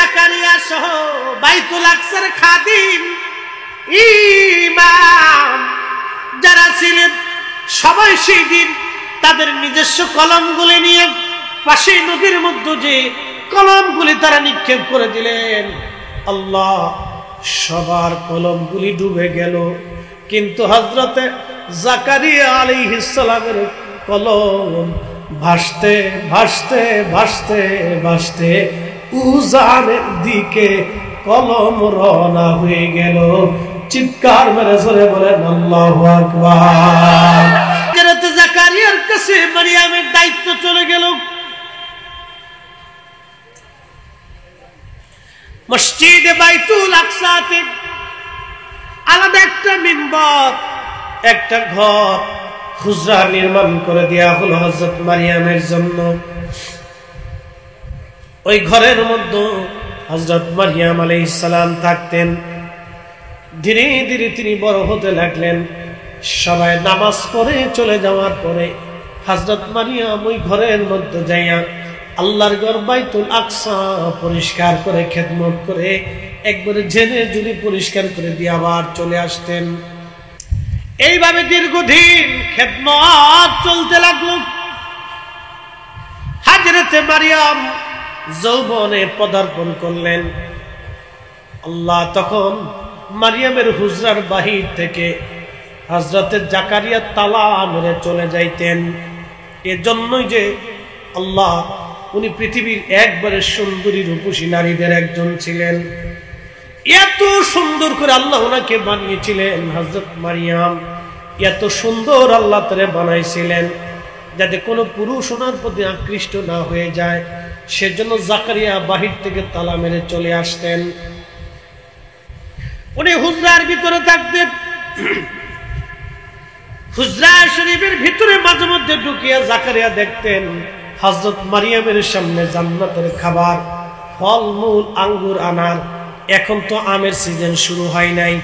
জাকারিয়া সহ বাইতুল আকসার খাদিম ইমাম যারা ছিলেন সবাই সেই দিন তাদের নিজস্ব কলমগুলি নিয়ে পাশে নদীর মধ্যে যে কলমগুলি তারা নিক্ষেপ করে দিলেন। আল্লাহ, সবার কলমগুলি ডুবে গেল, কিন্তু হযরতে জাকারিয়া আলাইহিস সালামের কলম ভাসতে ভাসতে ভাসতে ভাসতে উজানের দিকে কলম রওনা হয়ে গেল। চিৎকার মেরে জোরে বলেন আল্লাহু আকবার। হযরত জাকারিয়ার কাছে মারিয়ামের দায়িত্ব চলে গেল। মসজিদে বাইতুল আকসাতে আলাদা একটা মিম্বর, একটা ঘর হুজরা নির্মাণ করে দেয়া হলো হযরত মারিয়ামের জন্য। ওই ঘরের মধ্যে হযরত মারিয়াম আলাইহিস সালাম থাকতেন। ধীরে ধীরে তিনি বড় হতে লাগলেন। সবাই নামাজ পড়ে চলে যাওয়ার পরে হযরত মারিয়াম ওই ঘরের মধ্যে যাইয়া আল্লাহর ঘর বাইতুল আকসা পরিষ্কার করে খেদমত করে একবারে ঝেড়ে ঝুড়ি পরিষ্কার করে দিয়ে আবার চলে আসতেন। এইভাবে দীর্ঘদিন খেদমত চলতে লাগলো। হযরতে মারিয়াম যৌবনে পদার্পণ করলেন। আল্লাহ তখন মারিয়ামের হুজরার বাহির থেকে হযরতে জাকারিয়া তালা মেরে চলে যাইতেন। এজন্যই যে আল্লাহ উনি পৃথিবীর একবারে সুন্দরী রূপসী নারীদের একজন ছিলেন। এত সুন্দর করে আল্লাহ ওনাকে বানিয়েছিলেন। হযরত মারিয়াম এত সুন্দর আল্লাহ তারে বানাইছিলেন যাতে কোনো পুরুষ ওনার প্রতি আকৃষ্ট না হয়ে যায়। সেজন্য জাকারিয়া বাহির থেকে তালা মেরে চলে আসতেন। উনি হুজরার ভিতরে থাকতেন। হুজরা শরীফের ভিতরে মাঝে মধ্যে ঢুকিয়া জাকারিয়া দেখতেন হযরত মারিয়ামের সামনে জান্নাতের খাবার, ফলমূল, আঙ্গুর, আনার। এখন তো আমের সিজন শুরু হয় নাই,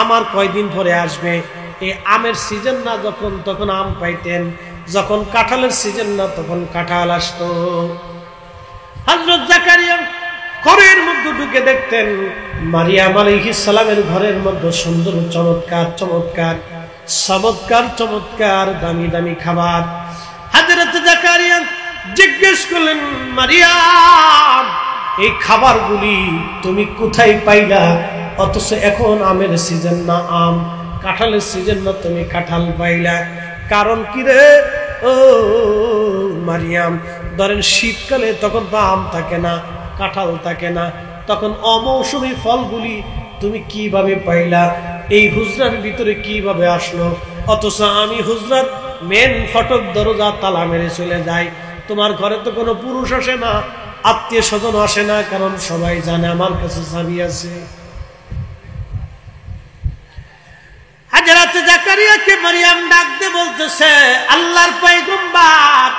আমার কয়দিন পরে আসবে। এই আমের সিজন না যখন তখন আম পাইতেন, যখন কাঁঠালের সিজন না তখন কাঁঠাল আসতো। হযরত জাকারিয়া ঘরের মধ্যে ঢুকে দেখতেন মারিয়াম আলাইহিস সালামের ঘরের মধ্যে সুন্দর চমৎকার চমৎকার চমৎকার চমৎকার দামি দামি খাবার। হযরত জাকারিয়া জিজ্ঞেস করলেন, মারিয়াম, এই খাবারগুলি তুমি কোথায় পাইলা? অথচ এখন আমের সিজন না আম, কাঁঠালের সিজন না তুমি কাঁঠাল পাইলা। কারণ কি রে ও মারিয়াম? ধরেন শীতকালে তখন তো আম থাকে না, কাঁঠাল থাকে না, তখন অমৌসুমী ফলগুলি তুমি কিভাবে পাইলা? এই হুজরার ভিতরে কিভাবে আসলো? অথচ আমি হুজরার মেন ফটক দরজা তালা মেরে চলে যাই। তোমার ঘরে তো কোনো পুরুষ আসে না, আত্মীয় স্বজন আসে না, কারণ সবাই জানে আমার কাছে চাবি আছে। হযরত জাকারিয়াকে মারিয়াম ডাকতে বলতেছে, আল্লাহর পয়গম্বর,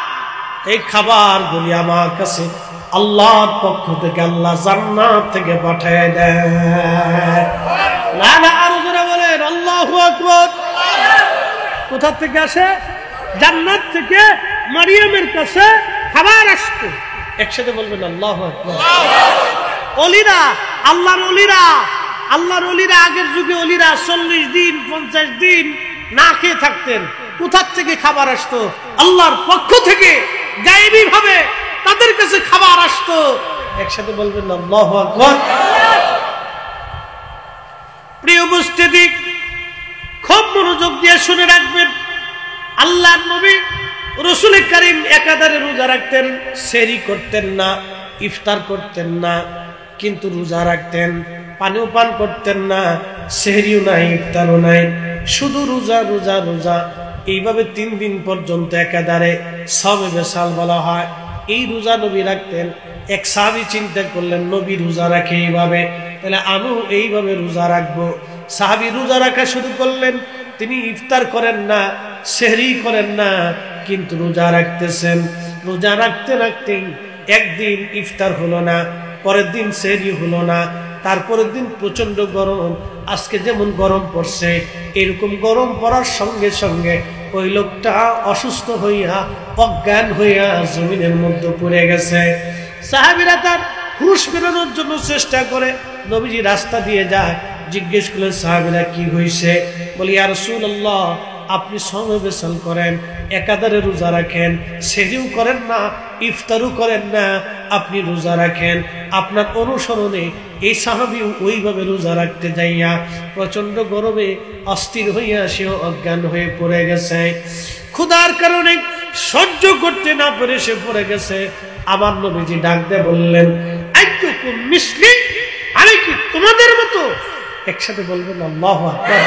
এই খাবারগুলি আমার কাছে আল্লাহর পক্ষ থেকে, আল্লাহ জান্নাত থেকে পাঠিয়ে দেয়। না না, আরো জোরে বলেন আল্লাহু আকবার। কোথা থেকে আসে? জান্নাত থেকে মারিয়ামের কাছে খাবার আসতো। একসাথে বলবেন আল্লাহু আকবার। ওলিরা, আল্লাহর ওলিরা, আল্লাহর ওলিরা আগের যুগে ওলিরা 40 দিন 50 দিন না খেয়ে থাকতেন। কোথা থেকে খাবার আসতো? আল্লাহর পক্ষ থেকে গায়েবী ভাবে তাদের কাছে খাবার আসতো। একসাথে বলবেন আল্লাহু আকবার। প্রিয় উপস্থিতি, খুব মনোযোগ দিয়ে শুনে রাখবেন। আল্লাহর নবী রাসূল করিম একাধারে রোজা রাখতেন, সেহরি করতেন না, ইফতার করতেন না, কিন্তু রোজা রাখতেন। পানিও পান করতেন না, সেহরিও নাই, ইফতারও নাই, শুধু রোজা রোজা রোজা। এইভাবে 3 দিন পর্যন্ত একাধারে সবে বেসাল বলা হয়। এই রোজা নবী রাখতেন। এক সাহাবী চিন্তা করলেন, নবী রোজা রাখে এইভাবে, তাহলে আমিও এইভাবে রোজা রাখবো। সাহাবী রোজা রাখা শুরু করলেন। তিনি ইফতার করেন না, সেহরি করেন না, কিন্তু রোজা রাখতেছেন। রোজা রাখতে রাখতে একদিন ইফতার হলো না, পরের দিন সেহরি হলো না, তারপরের দিন প্রচন্ড গরম। আজকে যেমন গরম পড়ছে, এরকম গরম পড়ার সঙ্গে সঙ্গে ওই লোকটা অসুস্থ হইয়া অজ্ঞান হইয়া জমিনের মধ্যে পড়ে গেছে। সাহাবীরা তার হুশ ফেরানোর জন্য চেষ্টা করে। নবীজি রাস্তা দিয়ে যায়, জিজ্ঞেস করলেন সাহাবীরা কি হয়েছে? বলি ইয়া রাসূলুল্লাহ, আপনি সমবেশন করেন, একাধারে রোজা রাখেন, সেহরিও করেন না, ইফতারও করেন না, আপনি রোজা রাখেন। আপনার অনুসরণে এই সাহাবী ওইভাবে রোজা রাখতে যাইয়া প্রচন্ড গরমে অস্থির হইয়া সেও অজ্ঞান হয়ে পড়ে গেছে। ক্ষুধার কারণে সহ্য করতে না পেরে সে পড়ে গেছে। আমার নবীজি ডাক দিয়ে বললেন, আইয়ুকুম মিসলি, আমি কি তোমাদের মতো? একসাথে বলবেন আল্লাহু আকবার।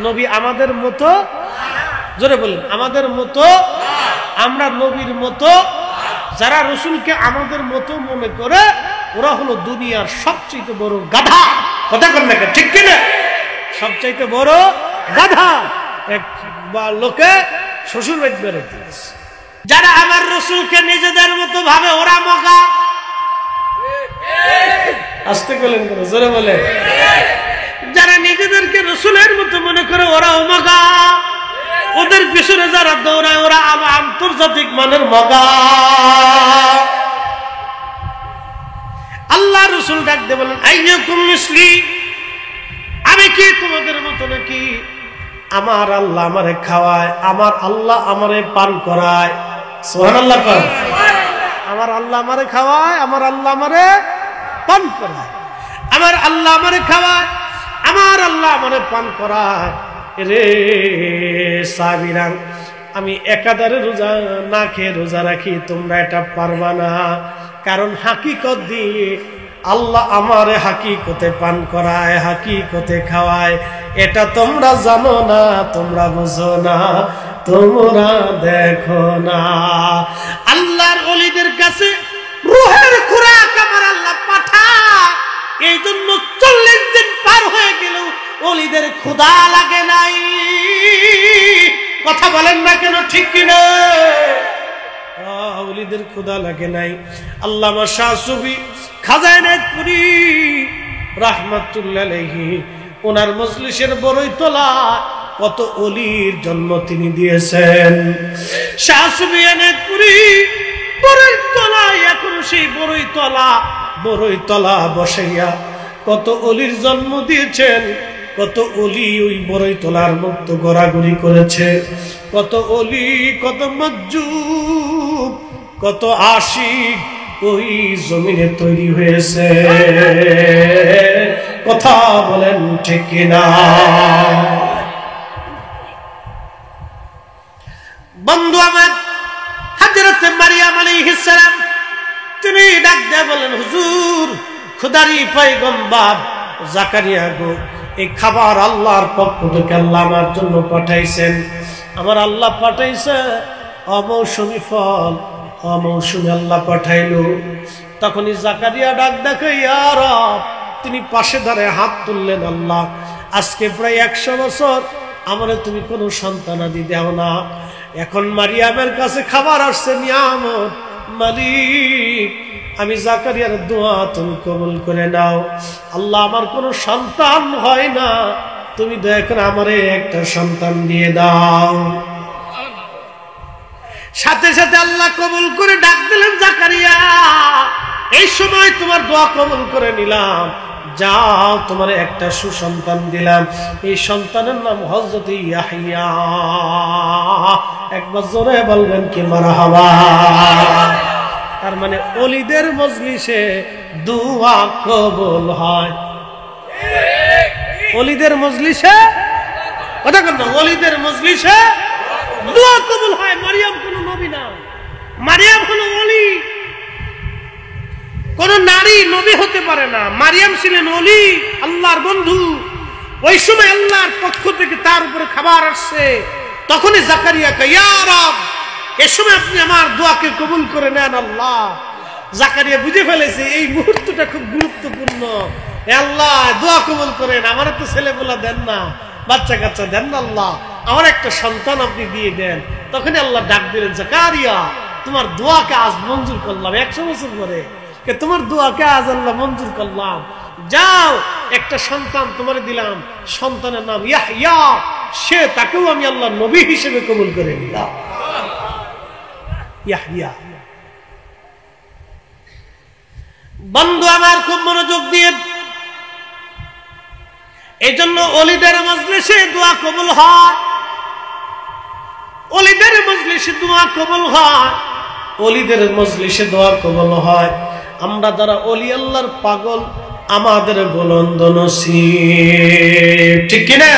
নবী আমাদের মতো, জোরে বলেন আমাদের মতো। আমরা নবীর মতো। যারা রাসূলকে আমাদের মতো মনে করে ওরা হলো দুনিয়ার সবচেয়ে বড় গাধা। কথা বলেন না, ঠিক কি না? সবচেয়ে বড় গাধা এক লোকে শ্বশুর বাড়ি বেরোতে। যারা আমার রাসূলকে নিজেদের মতো ভাবে ওরা মগা। আস্তে বলেন, জোরে বলেন। যারা নিজেদেরকে রাসূলের মতো মনে করে ওরা মগা। ওদের পিছনে যারা দৌড়ায় ওরা আন্তর্জাতিক মানের মগা। আল্লাহ রাসূল ডাক দিয়ে বলেন, আইয়ুকুম মিসলি, আমি কি তোমাদের মতো নাকি? আমার আল্লাহ আমারে খাওয়ায়, আমার আল্লাহ আমারে পান করায়। সুবহানাল্লাহ। আমার আল্লাহ আমারে খাওয়ায়, আমার আল্লাহ আমারে পান করায়। আমার আল্লাহ আমারে খাওয়ায়, আমার আল্লাহ আমারে পান করায়। রে সাহাবীরা, আমি একাধারে রোজা না খেয়ে রোজা রাখি, তোমরা এটা পারবা না। কারণ হাকিকত দিয়ে আল্লাহ আমারে হাকিকতে পান করায়, হাকিকতে খাওয়ায়। এটা তোমরা জানো না, তোমরা বুঝো না, তোমরা দেখো না। আল্লাহর ওলিদের কাছে রূহের খোরাক আমার আল্লাহ পাঠায়। এই জন্য 40 দিন পার হয়ে গেল ওলিদের ক্ষুধা লাগে নাই। কথা বলেন না কেন, ঠিক কিনা? ওলিদের ক্ষুধা লাগে নাই। আল্লামা শাহ সুফি খাজাইনাতপুরী রাহমাতুল্লাহ আলাইহি ওনার মজলিসের বড়ইতলা কত ওলির জন্ম তিনি দিয়েছেন। শাহ সুফি খাজাইনাতপুরী বড়ইতলায় এখনো সেই বড়ইতলা বসাইয়া কত ওলির জন্ম দিয়েছেন। কত ওলি ওই বড়ইতলার মুক্ত গড়াগড়ি করেছে। কত ওলি, কত মজ্জুব, কত আশিক ওই জমিনে তৈরি হয়েছে। কথা বলেন ঠিক কিনা? বন্ধু আমার, হযরত মারিয়াম আলাইহিস সালাম তিনি ডাক দিয়ে বলেন, হুজুর, খোদারি পয়গম্বর জাকারিয়া গো, এই খাবার আল্লাহর পক্ষ থেকে আল্লাহ আমার জন্য পাঠাইছেন। আমার আল্লাহ পাঠাইছে অমৌসুমী ফল, অমৌসুমী আল্লাহ পাঠাইলো। তখনই জাকারিয়া ডাক দেখে, ইয়া রব, তিনি পাশে দাঁড়ায় হাত তুললেন, আল্লাহ, আজকে প্রায় 100 বছর আমারে তুমি কোনো সন্তানাদি দাও না। এখন মারিয়ামের কাছে খাবার আসছে, নিয়ামত, মালিক, আমি জাকারিয়ার দোয়া তুমি কবুল করে নাও। আল্লাহ, আমার কোনো সন্তান হয় না, তুমি দয়া করে আমারে একটা সন্তান দিয়ে দাও। সাথে সাথে আল্লাহ কবুল করে ডাক দিলেন, জাকারিয়া, এই সময় তোমার দোয়া কবুল করে নিলাম, যাও, তোমার একটা সুসন্তান দিলাম। এই সন্তানের নাম হযরত ইয়াহইয়া। একবার জোরে বলবেন কি মারহাবা। তার মানে ওলিদের মজলিসে দোয়া কবুল হয়। ওলিদের মজলিসে, কথা বল না, ওলিদের মজলিসে দোয়া কবুল হয়। মারিয়াম কোন নবী না, মারিয়াম হলো ওলি। কোন নারী নবী হতে পারে না। মারিয়াম ছিলেন ওলি, আল্লাহর বন্ধু। ওই সময় আল্লাহর পক্ষ থেকে তার উপরে খাবার আসছে। তখনই জাকারিয়া কয়, ইয়া রব, এই সময় আপনি আমার দোয়াকে কবুল করে নেন আল্লাহ। জাকারিয়া বুঝে ফেলেছে এই মুহূর্তটা খুব গুরুত্বপূর্ণ। আল্লাহ, দোয়া কবুল করেন, আমার তো ছেলেগুলা দেন না, বাচ্চা কাচ্চা দেন না, আল্লাহ আমার একটা সন্তান আপনি দিয়ে দেন। তখনই আল্লাহ ডাক দিলেন, জাকারিয়া, তোমার দোয়াকে আজ মঞ্জুর করলাম। 100 বছর পরে তোমার দোয়াকে আজ আল্লাহ মঞ্জুর করলাম। যাও, একটা সন্তান তোমার দিলাম, সন্তানের নাম ইয়াহইয়া। সে, তাকেও আমি আল্লাহ নবী হিসেবে কবুল করে নিলাম। ইয়াহইয়া। বন্ধু আমার খুব মনোযোগ দিয়ে, এই জন্য ওলিদের মজলিসে দোয়া কবুল হয়, ওলিদের মজলিসে দোয়া কবুল হয়, ওলিদের মজলিসে দোয়া কবুল হয়। আমরা যারা ওলি আল্লাহর পাগল, আমাদের বুলন্দ নসিব, ঠিক কি না?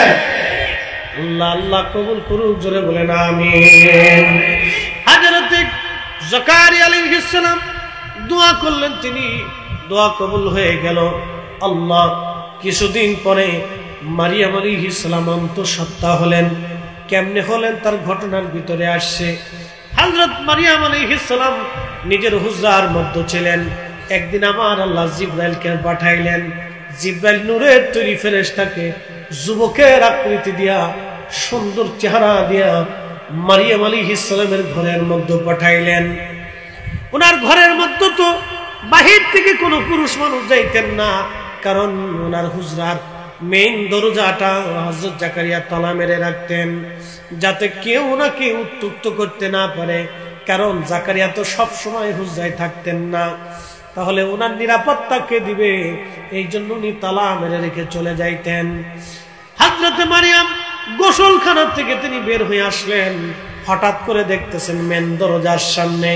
আল্লাহ আল্লাহ কবুল করুক, জোরে বলেন আমিন। হযরত জাকারিয়া আলাইহিস সালাম দোয়া করলেন, তিনি দোয়া কবুল হয়ে গেল। আল্লাহ কিছুদিন পরে মারিয়াম আলাইহিস সালাম অন্তঃসত্ত্বা হলেন। কেমনে হলেন তার ঘটনার ভিতরে আসছে। হযরত মারিয়াম আলাইহিস সালাম নিজের হুজরার মধ্যে ছিলেন। একদিন আমার আল্লাহ জিবরাইলকে পাঠাইলেন। জিবরাইল নূরের তৈরি ফেরেশতাকে যুবকের আকৃতি দিয়া, সুন্দর চেহারা দিয়া মারিয়াম আলাইহিস সালামের ঘরের মধ্যে পাঠাইলেন। ওনার ঘরের মধ্যে তো বাহির থেকে কোনো পুরুষ মানুষ যাইতেন না, কারণ ওনার হুজরার মেইন দরজাটা হযরত জাকারিয়া তালা মেরে রাখতেন, যাতে কেউ ওনাকে উত্ত্যক্ত করতে না পারে। কারণ জাকারিয়া তো সব সময় হুজরায় থাকতেন না, তাহলে ওনার নিরাপত্তা কে দিবে? এই জন্য উনি তালা মেরে রেখে চলে যাইতেন। হযরত মারিয়াম গোসলখানা থেকে তিনি বের হয়ে আসলেন। হঠাৎ করে দেখতেছেন মেন দরজার সামনে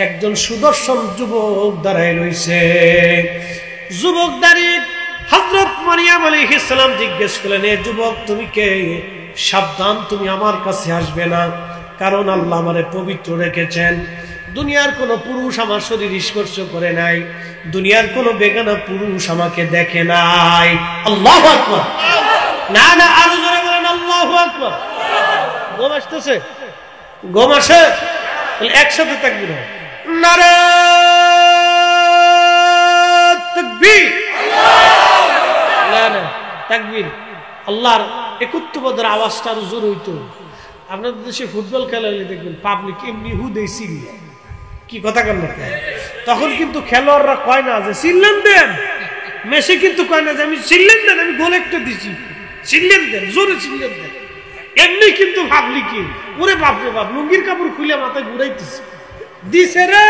একজন সুদর্শন যুবক দাঁড়ায় রয়েছে। যুবক দাঁড়িয়ে হযরত মারিয়াম আলাইহিস সালাম জিজ্ঞেস করলেন, এ যুবক তুমি কে? সাবধান, তুমি আমার কাছে আসবে না, কারণ আল্লাহ আমারে পবিত্র রেখেছেন। দুনিয়ার কোনো পুরুষ আমার শরীর স্পর্শ করে নাই, দুনিয়ার কোনো বেগানা পুরুষ আমাকে দেখে নাই। আল্লাহু আকবার। না না, আরো জোরে বলেন আল্লাহু আকবার। ঘুম আসতেছে? ঘুম আসে? একসাথে তাকবীর হয়। নারে তাকবীর। না না, তাকবীর। আল্লাহর একত্ববোধের আওয়াজটা আরো জোরে হইতো। আপনাদের দেশে ফুটবল খেলা হলে দেখবেন পাবলিক এমনি হুদেই চিল্লে, কি কথা কেন? তখন কিন্তু খেলোয়াড়রা কয় না যে চিল্লেন দেন, মেসি কিন্তু কয় না যে আমি চিল্লেন দেন, আমি গোল একটা দিছি, চিল্লেন দেন, জোরে চিল্লেন দেন। এমনি কিন্তু ভাবলি কি, ওরে বাপরে বাপ, লুঙ্গির কাপড় খুলে মাথায় ঘুরাইতেছে, দিছে রে,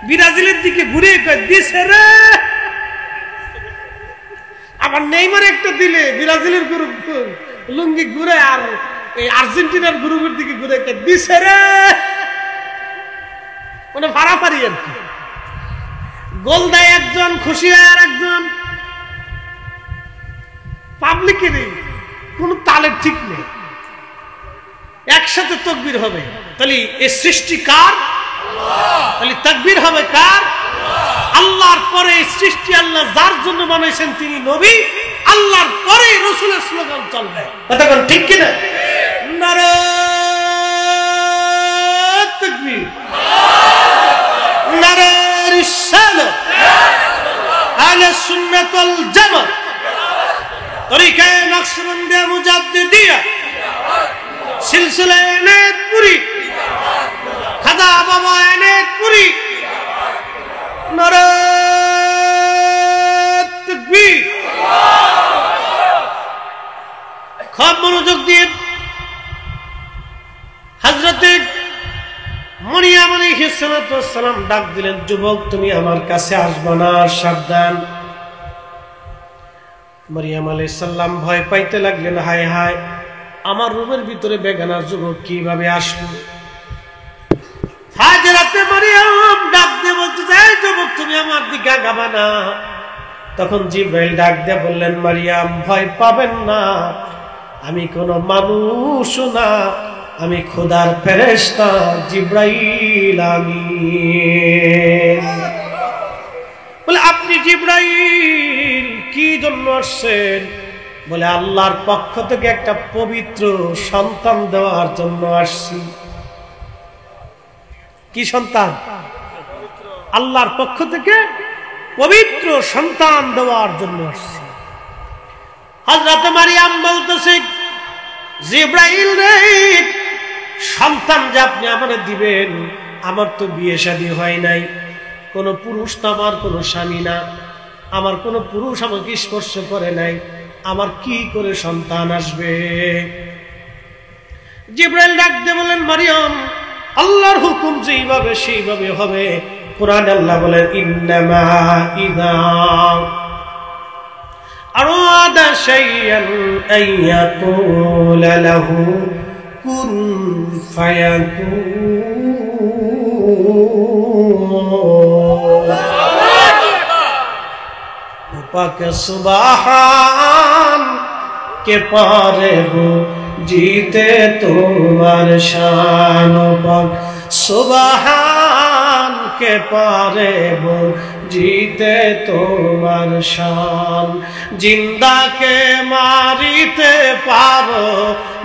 ব্রাজিলের দিকে ঘুরে কয় দিছে রে। আবার নেইমার একটা দিলে ব্রাজিলের গ্রুপ লুঙ্গি ঘুরে, আর এই আর্জেন্টিনার গ্রুপের দিকে ঘুরে কয় দিছে রে, মানে ফাড়াফাড়ি আর কি। গোল দেয় একজন, খুশি হয় আর একজন। পাবলিকের কোন তালের ঠিক নেই, একসাথে তাকবীর হবে। তাহলে এই সৃষ্টি কার? তাহলে তাকবীর হবে কার? আল্লাহর পরে সৃষ্টি আল্লাহ যার জন্য বানাইছেন তিনি নবী, আল্লাহর পরে রাসূলের স্লোগান চলবে। কথা কোন ঠিক কিনা? নারে তাকবীর, নারে রিসালাত, আহলে সুন্নাত ওয়াল জামাত, তরিকায়ে নকশবন্দিয়া মুজাদ্দিদিয়া, সিলসিলা এনায়েতপুরি, খাজা বাবা এনায়েতপুরি। নারে তাকবীর। খুব মনোযোগ দিয়ে হযরত মারিয়াম আলাইহিস সালাম ডাক দিলেন, যুবক তুমি আমার কাছে আসবে না, সাবধান। মারিয়াম আলাইহিস সালাম ভয় পাইতে লাগলেন, হায় হায়, আমার রুমের ভিতরে বেগানা যুবক কিভাবে আসলো? হাজরাতে মারিয়াম ডাক দিয়ে বলতে চাই, যুবক তুমি আমার দিকে আগাবা না। তখন জিবরাইল ডাক দিয়ে বললেন, মারিয়াম ভয় পাবেন না, আমি কোন মানুষ না, আমি খোদার ফেরেশতা জিবরাইল আমিন। বলে আপনি জিবরাইল কি জন্য আসছেন? বলে আল্লাহর পক্ষ থেকে একটা পবিত্র সন্তান দেওয়ার জন্য আসছি। কি সন্তান? আল্লাহর পক্ষ থেকে পবিত্র সন্তান দেওয়ার জন্য আসছি। হযরত মারিয়াম বলতেছে, জিবরাইল রে, সন্তান যে আপনি আমাদের দিবেন, আমার তো বিয়ে শাদী হয় নাই, কোন পুরুষ তো আমার কোন স্বামী না, আমার কোন পুরুষ আমাকে স্পর্শ করে নাই, আমার কি করে সন্তান আসবে? জিবরাইল ডাক দিয়ে বলেন, মারিয়াম আল্লাহর হুকুম যেইভাবে সেইভাবে হবে, কুরআনে আল্লাহ বলেন ইন্নামা ইযা আরাদা শাইআন আইয়াকুলা লাহু কুন ফায়াকুন। পাক সুবহান কে পারে জিতে তোমার শান, পাক সুবহান কে পারে জিতে তোমার শান। জিন্দাকে মারিতে পারো,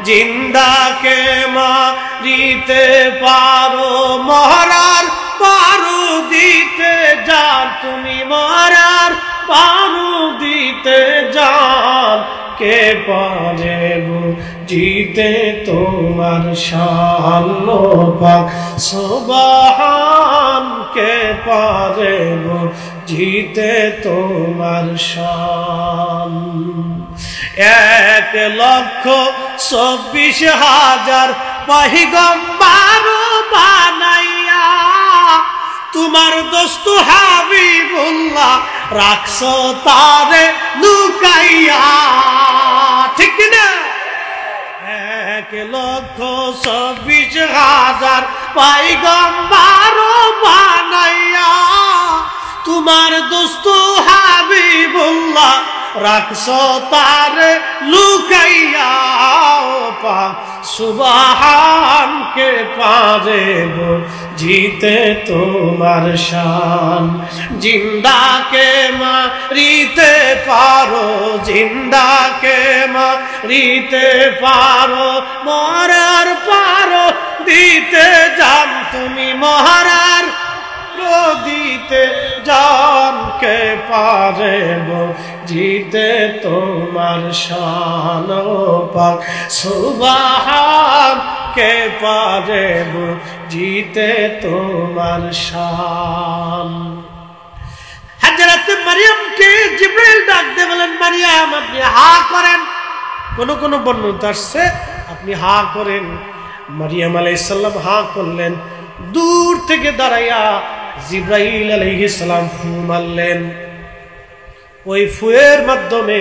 জিন্দাকে মারিতে পারো, মরার পারো দিতে যান তুমি, মরার পারো দিতে যান। কে পারে জিতে তোমার শান, পাক সুবহান কে পারে জিতে তোমার শান। 1,24,000 পয়গম্বর বানাইয়া তোমার দোস্ত হাবিবুল্লাহ রাখছো তারে লুকাইয়া, ঠিক না? 1,24,000 পয়গম্বর বানাইয়া তোমার দোস্ত হাবিবুল্লাহ রাখছো তারে লুকাইয়া। পাক সুবহান কে পারে জিতে তোমার শান। জিন্দাকে মারিতে পারো, জিন্দাকে মারিতে পারো, মরার পারো দিতে যান তুমি, মহারার দিতে জান। কে পারে জিতে তোমার শান, পাক সুবহান কে পারে জিতে তোমার শান। হযরত মারিয়ামকে জিবরাইল ডাক দিয়ে বলেন, মারিয়াম আপনি হা করেন। কোন কোন বর্ণনা আসছে আপনি হা করেন। মারিয়াম আলাইহিস সালাম হা করলেন। দূর থেকে দাঁড়াইয়া জিবরাইল আলাইহিস সালাম ফু মারলেন। ওই ফুয়ের মাধ্যমে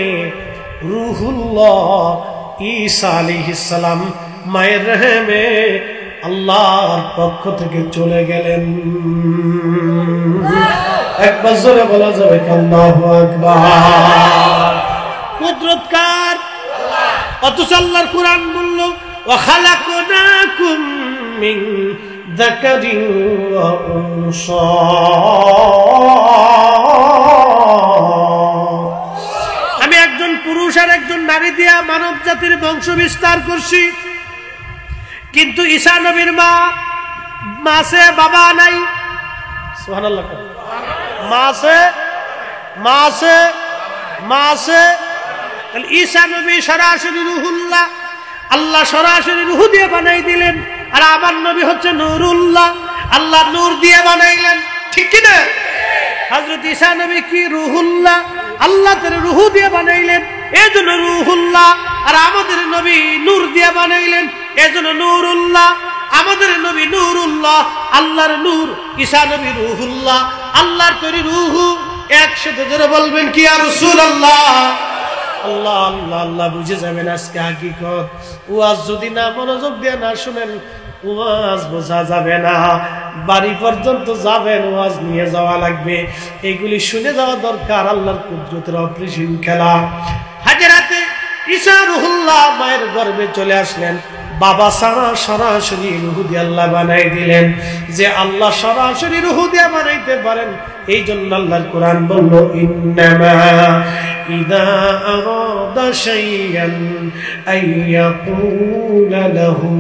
রূহুল্লাহ ঈসা আলাইহিস সালাম মায়ের রহমে আল্লাহর পক্ষ থেকে চলে গেলেন। একবার জোরে বলা যাবে আল্লাহু আকবার। কুদরত কার? অথচ আল্লাহর কোরআন বলল ওয়া খালাকনাকুম মিন যাকারিন ওয়া উনসা। আমি একজন পুরুষ আর একজন নারী দিয়া মানব জাতির বংশ বিস্তার করছি, কিন্তু ঈসা নবীর মা মাসে বাবা নাই। সুবহানাল্লাহ। মাসে মাসে মাসে ঈসা নবী সরাসরি রূহুল্লাহ, আল্লাহ সরাসরি রূহ দিয়ে বানাই দিলেন। আর আমার নবী হচ্ছে নূরুল্লাহ, আল্লাহ নূর দিয়ে বানাইলেন, ঠিক কি না? হযরত ঈসা নবী কি রূহুল্লাহ, আল্লাহ তার রূহ দিয়ে বানাইলেন, এজন্য রূহুল্লাহ। আর আমাদের নবী নূর দিয়ে বানাইলেন, এজন্য নূরুল্লাহ। আমাদের নবী নূরুল্লাহ, আল্লাহর নূর। ঈসা নবী রূহুল্লাহ, আল্লাহর তৈরি রূহ। একসাথে জোরে বলবেন কি ইয়া রাসূলুল্লাহ। আল্লাহ আল্লাহ আল্লাহ বুঝে যাবেন আজকে হাকিকত। ওয়াজ যদি না মনোযোগ দিয়ে না শুনেন, ওয়াজ বোঝা যাবে না। বাড়ি পর্যন্ত যাবেন, ওয়াজ নিয়ে যাওয়া লাগবে। এগুলি শুনে যাওয়া দরকার। আল্লাহর কুদরতের অপরিসীম খেলা। হযরতে ঈসা রূহুল্লাহ মায়ের গর্ভে চলে আসলেন। বাবা সারা সরাসরি রূহ দিয়ে আল্লাহ বানাই দিলেন। যে আল্লাহ সরাসরি রূহ দিয়ে বানাইতে পারেন, এই জন্য আল্লাহর কোরআন বলল ইন্নামা ইযা আরাদা শাইআন আইয়াকুলা লাহু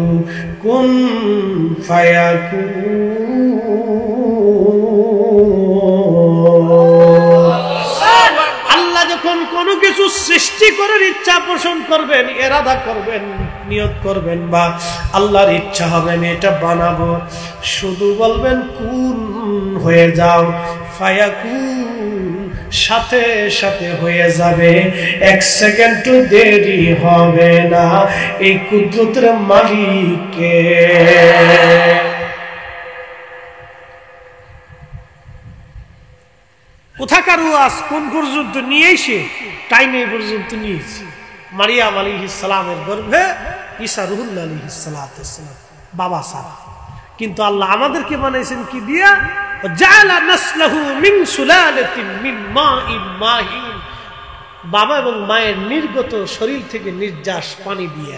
কুন ফায়াকুন। আল্লাহ যখন কোনো কিছু সৃষ্টি করার ইচ্ছা পোষণ করবেন, ইরাদা করবেন, নিয়ত করবেন, বা আল্লাহর ইচ্ছা হবে আমি এটা বানাবো, শুধু বলবেন কুন হয়ে যাও, ফায়াকুন, সাথে সাথে হয়ে যাবে। এক সেকেন্ড দেরি হবে না। এই কুদরতের মালিক কে? কোথাকার ওয়াজ কোন পর্যন্ত নিয়ে এসে টাইমে পর্যন্ত নিয়েছে মারিয়াম আলাইহিস সালামের গর্ভে ঈসা রুহুল্লাহ আলাইহিস সালাম বাবা সারা। কিন্তু আল্লাহ আমাদেরকে বানাইছেন কি দিয়া? জাআলা নাসলাহু মিন সুলালাতিন মিন মাইন মাহিন, বাবা এবং মায়ের নির্গত শরীর থেকে নির্যাস পানি দিয়ে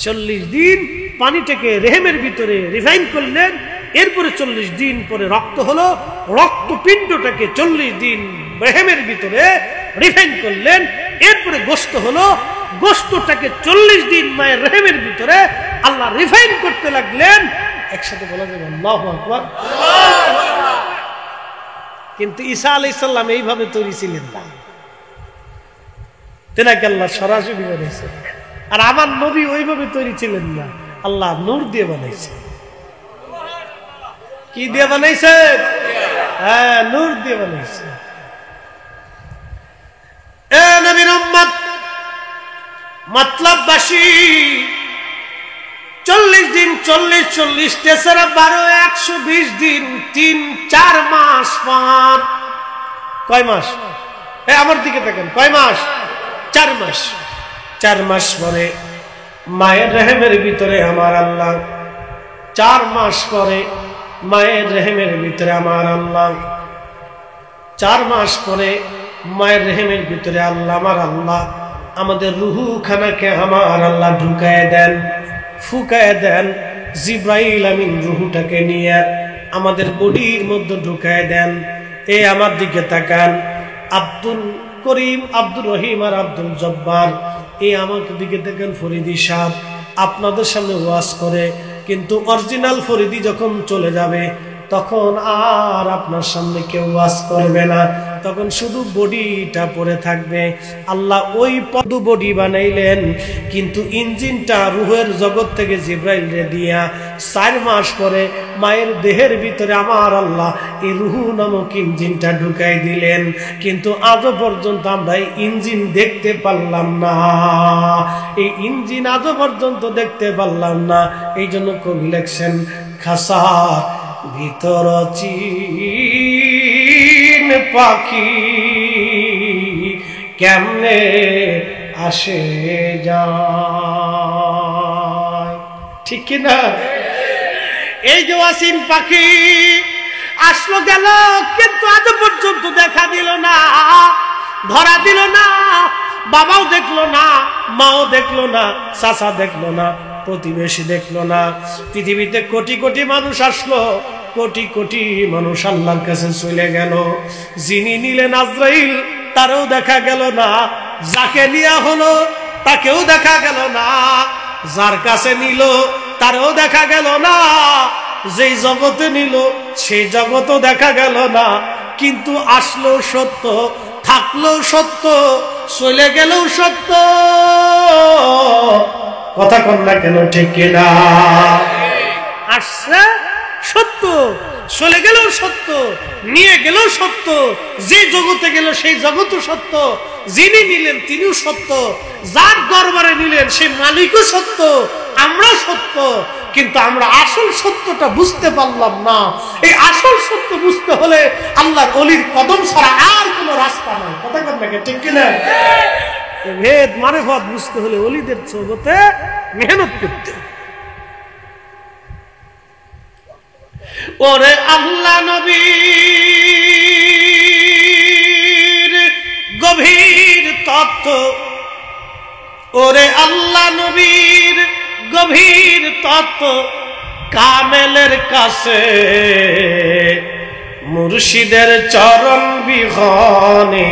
40 দিন পানিটাকে রেহেমের ভিতরে রিফাইন করলেন। এরপরে 40 দিন পরে রক্ত হলো, রক্তপিণ্ডটাকে 40 দিন রেহেমের ভিতরে রিফাইন করলেন। এরপরে গোশত হলো, গোশতটাকে 40 দিন মায়ের রেহেমের ভিতরে আল্লাহ রিফাইন করতে লাগলেন। একসাথে বলা যাবে আল্লাহু আকবার। কিন্তু ঈসা আলাইহিস সালাম এইভাবে তৈরি ছিলেন না, তেনাকে আল্লাহ সরাসরি বানাইছে। আর আমার নবী ওইভাবে তৈরি ছিলেন না, আল্লাহ নূর দিয়ে বানাইছে। কি দিয়ে বানাইছে? হ্যাঁ, নূর দিয়ে বানাইছে। এ নবীর উম্মত মতলববাসী, 40 দিন 40 40 তেসরা 12 120 দিন 3-4 মাস পর, কয় মাস? আমার দিকে দেখেন, কয় মাস? 4 মাস। 4 মাস পরে মায়ের রেহেমের ভিতরে আমার আল্লাহ, 4 মাস পরে মায়ের রেহেমের ভিতরে আমার আল্লাহ, 4 মাস পরে মায়ের রেহেমের ভিতরে আল্লাহ আমার আল্লাহ আমাদের রুহু খানাকে আমার আল্লাহ ঢুকায় দেন, ফুকায় দেন। জিব্রাইল আমিন রুহুটাকে নিয়ে আমাদের বডির মধ্যে ঢুকায় দেন। এ আমার দিকে তাকান, আব্দুল করিম, আব্দুর রহিম আর আব্দুল জব্বার, এই আমাকে দিকে দেখেন। ফরিদি সাহেব আপনাদের সামনে ওয়াজ করে, কিন্তু অরিজিনাল ফরিদি যখন চলে যাবে তখন আর আপনার সামনে কেউ ওয়াজ করবে না, তখন শুধু বডিটা পড়ে থাকবে। আল্লাহ ওই পদু বডি বানাইলেন, কিন্তু ইঞ্জিনটা রুহের জগৎ থেকে জিব্রাইল রে দিয়া 4 মাস পরে মায়ের দেহের ভিতরে আমার আল্লাহ এই রুহু নামক ইঞ্জিনটা ঢুকাই দিলেন। কিন্তু আজও পর্যন্ত আমরা এই ইঞ্জিন দেখতে পারলাম না, এই ইঞ্জিন আজও পর্যন্ত দেখতে পারলাম না। এই জন্য কবি লেখছেন, খাসা ভিতর চিন পাখি কেমনে আসে যায়, ঠিক কিনা? এই যে ওয়াসিন পাখি আসলো গেল, কিন্তু আজ পর্যন্ত দেখা দিল না, ধরা দিল না। বাবাও দেখলো না, মাও দেখলো না, চাচা দেখলো না, প্রতিবেশী দেখলো না। পৃথিবীতে কোটি কোটি মানুষ আসলো, কোটি কোটি মানুষ আল্লাহর কাছে চলে গেল। যিনি নিলেন আজরাইল, তারও দেখা গেল না। যাকে নিয়া হলো তাকেও দেখা গেল না। যার কাছে নিল তারও দেখা গেল না। যেই জগতে নিল সেই জগতও দেখা গেল না। কিন্তু আসলো সত্য, থাকলো সত্য, চলে গেলেও সত্য। কথা কন না কেন, ঠিক কিনা? আসছে সত্য, চলে গেলেও সত্য, নিয়ে গেলেও সত্য। যে জগতে গেল সেই জগৎও সত্য। যিনি নিলেন তিনিও সত্য। যার দরবারে নিলেন সেই মালিকও সত্য, আমরা সত্য। কিন্তু আমরা আসল সত্যটা বুঝতে পারলাম না। এই আসল সত্য বুঝতে হলে আল্লাহর ওলির কদম ছাড়া আর কোনো রাস্তা নাই। কথা কন না কেন, ঠিক কিনা? ভেদ মারেফত বুঝতে হলে ওলিদের জগতে মেহনত করতে। ওরে আল্লাহ নবীর গভীর তত্ত্ব, ওরে আল্লাহ নবীর গভীর তত্ত্ব কামেলের কাছে মুর্শিদের চরণ বিহনে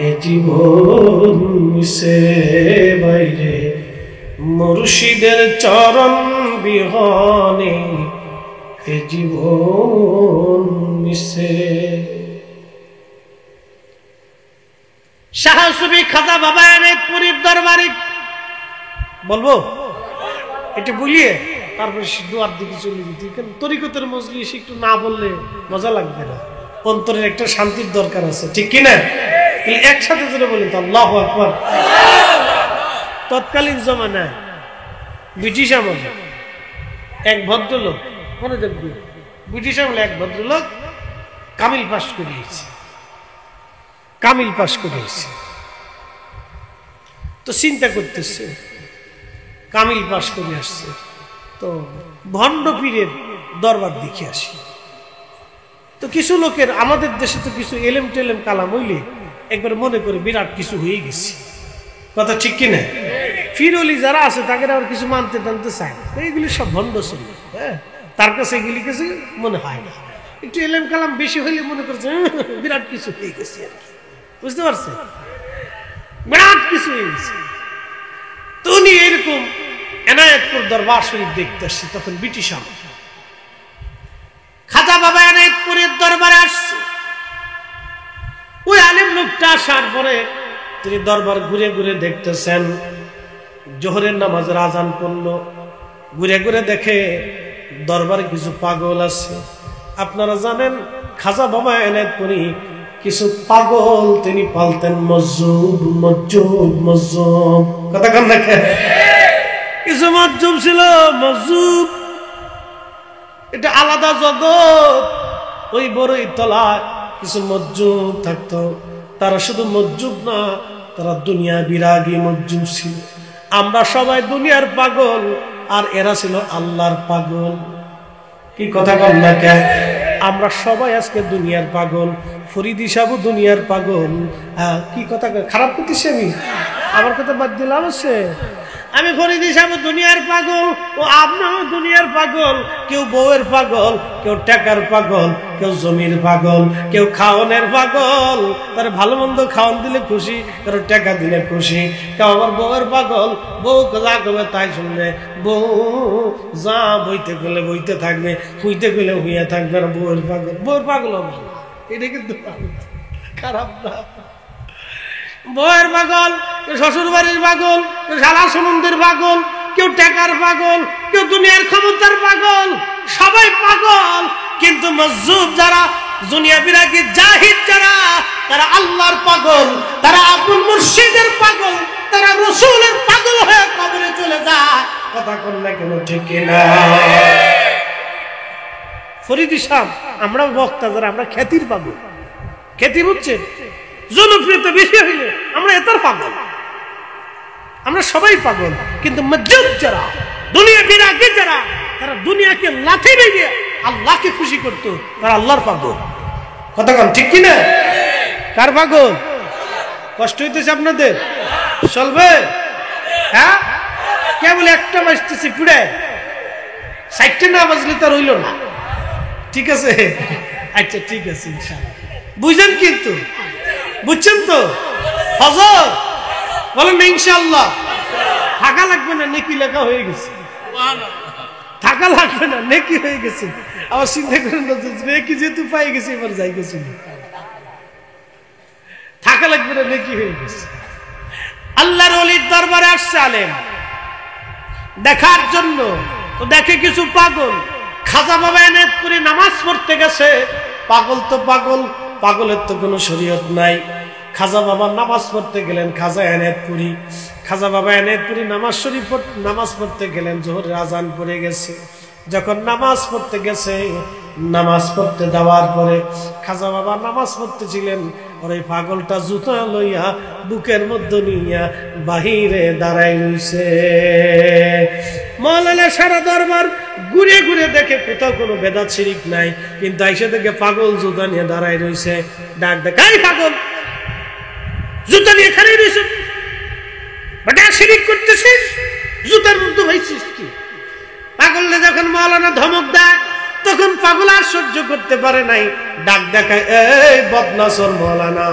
এ জীবন মিশে বাইরে। মুর্শিদের চরণ বিহনে এ জীবন মিশে। শাহ সুফি খাজা বাবা এনায়েতপুরীর দরবারে বলবো, এটা বলিয়ে তারপরে দোয়ার দিকে চলে যেতে। কারণ তরিকতের মজলিস একটু না বললে মজা লাগবে না, অন্তরের একটা শান্তির দরকার আছে, ঠিক কিনা? একসাথে জোরে বলি তো আল্লাহু আকবার। তৎকালীন জমানায় ব্রিটিশ আমলে এক ভদ্রলোক, মনে দেখবে ব্রিটিশ আমলে এক ভদ্রলোক কামিল পাশ করিয়েছে। কামিল পাশ করেছে। তো চিন্তা করতেছে কামিল পাশ করে আসছে, তো ভণ্ড পীরের দরবার দেখে আসি। তো কিছু লোকের আমাদের দেশে তো কিছু এলেম টেলেম কালাম হইলে একবার মনে করে বিরাট কিছু হয়ে গেছে, কথা ঠিক কিনা? ফিরলি যারা আছে তাকে আবার কিছু মানতে টানতে চায় না, এইগুলি সব ভণ্ড ছিল। হ্যাঁ, তার কাছে এগুলি কিছু মনে হয় না। একটু এলেম কালাম বেশি হইলে মনে করছে বিরাট কিছু হয়ে গেছে আর কি, বুঝতে পারছে? বিরাট কিছু হয়ে গেছে। তো উনি এরকম এনায়েতপুর দরবার শরীফ দেখতে আসছে, তখন ব্রিটিশ আমল। খাজা বাবা এনায়েতপুরের দরবারে আসছে। ওই আলেম লোকটা আসার পরে তিনি দরবার ঘুরে ঘুরে দেখতেছেন। জোহরের নামাজের আজান পড়ল, ঘুরে ঘুরে দেখে দরবারে কিছু পাগল আছে। আপনারা জানেন খাজা বাবা এনায়েতপুরি কিছু পাগল তিনি পালতেন, মজ্জুব মজ্জুব মজ্জুব, কথা কন না? কিছু মজ্জুব ছিল। মজ্জুব এটা আলাদা জগৎ। ওই বড়ই তলায় কিছু মজ্জুব থাকতো, তারা শুধু মজ্জুব না, তারা দুনিয়া বিরাগী মজ্জুব ছিল। আমরা সবাই দুনিয়ার পাগল, আর এরা ছিল আল্লাহর পাগল। কি কথা কন না? আমরা সবাই আজকে দুনিয়ার পাগল। ফরিদি সাহেব দুনিয়ার পাগল। কি কথা, খারাপ করতেছি আমি? আমার কথা বাদ দিলাম আছে। আমি ফরিদি সাহেব দুনিয়ার পাগল, ও আপনারও দুনিয়ার পাগল। কেউ বউয়ের পাগল, কেউ টাকার পাগল, কেউ জমির পাগল, কেউ খাওয়ানোর পাগল। তার ভালো মন্দ খাওয়ান দিলে খুশি, কারো টাকা দিলে খুশি। কেউ আবার বউয়ের পাগল, বউ যা করবে তাই শুনবে। বউ যা বইতে গেলে বইতে থাকবে, হুইতে গেলে হুইয়া থাকবে। আর বউয়ের পাগল, বউয়ের পাগল হবে, এটা কিন্তু খারাপ না। বউয়ের পাগল, কেউ শ্বশুর বাড়ির পাগল, কেউ শালা সমুদ্রের পাগল, কেউ টাকার পাগল, কেউ দুনিয়ার ক্ষমতার পাগল, সবাই পাগল। কিন্তু মজ্জুব যারা, দুনিয়া বিরাগী জাহিদ যারা, তারা আল্লাহর পাগল, তারা আব্দুল মুর্শিদের পাগল, তারা রাসূলের পাগল হয়ে কবরে চলে যায়। কথা কন না কেন? ঠিক কিনা? ফরিদি সাহেব, আমরা বক্তা যারা, আমরা খ্যাতির পাগল। খ্যাতি হচ্ছে জনপ্রিয়তা বেশি হইলে আমরা এটার পাগল। আমরা সবাই পাগল। কিন্তু মজ্জুব যারা, দুনিয়া বিরাগী যারা, তারা দুনিয়াকে লাথি মেরে আল্লাহকে খুশি করতো, তারা আল্লাহর পাগল। কথা কন ঠিক কিনা? কার পাগল? কষ্ট হইতেছে আপনাদের? চলবে? হ্যাঁ, কেবল একটা বাজতেছে পুড়ে, 60টা না বাজলে তার হইল না। ঠিক আছে? আচ্ছা ঠিক আছে, ইনশাআল্লাহ। বুঝেন কিন্তু, বুঝছেন তো? ফজর বলেন ইনশাআল্লাহ। থাকা লাগবে না, নেকি লেখা হয়ে গেছে। থাকা লাগবে না, নেকি হয়ে গেছে। আবার চিন্তা করেন নেকি যেহেতু পাই গেছে, এবার যাই গেছে, থাকা লাগবে না, নেকি হয়ে গেছে। আল্লাহর ওলির দরবারে আসছে আলেম দেখার জন্য। তো দেখে কিছু পাগল। খাজা বাবা এনায়েতপুরি নামাজ পড়তে গেছে। পাগল তো পাগল, পাগলের তো কোনো শরীয়ত নাই। খাজা বাবা নামাজ পড়তে গেলেন, খাজা এনায়েতপুরি। খাজা বাবা এনায়েতপুরি নামাজ পড়তে গেলেন, জোহরের আজান পড়ে গেছে। যখন নামাজ পড়তে গেছে, নামাজ পড়তে যাওয়ার পরে খাজা বাবা নামাজ পড়তেছিলেন, আর ওই পাগলটা জুতা লইয়া বুকের মধ্যে নিয়া বাহিরে দাঁড়াই রইছে। মাওলানা সারা দরবার ঘুরে ঘুরে দেখে কোথাও কোনো বেদাত শিরিক নাই, কিন্তু আইসা দেখে পাগল জুতা নিয়ে দাঁড়াই রইছে। ডাক দেখাই, পাগল জুতা নিয়ে খালি রইছে, বেটা শিরিক করতেছিস, জুতার মধ্যে ভাইছিস কি? পাগলকে যখন মাওলানা ধমক দেয়, তখন পাগল আর সহ্য করতে পারে নাই, ডাক দেখায়, এই বদনাসর মাওলানা,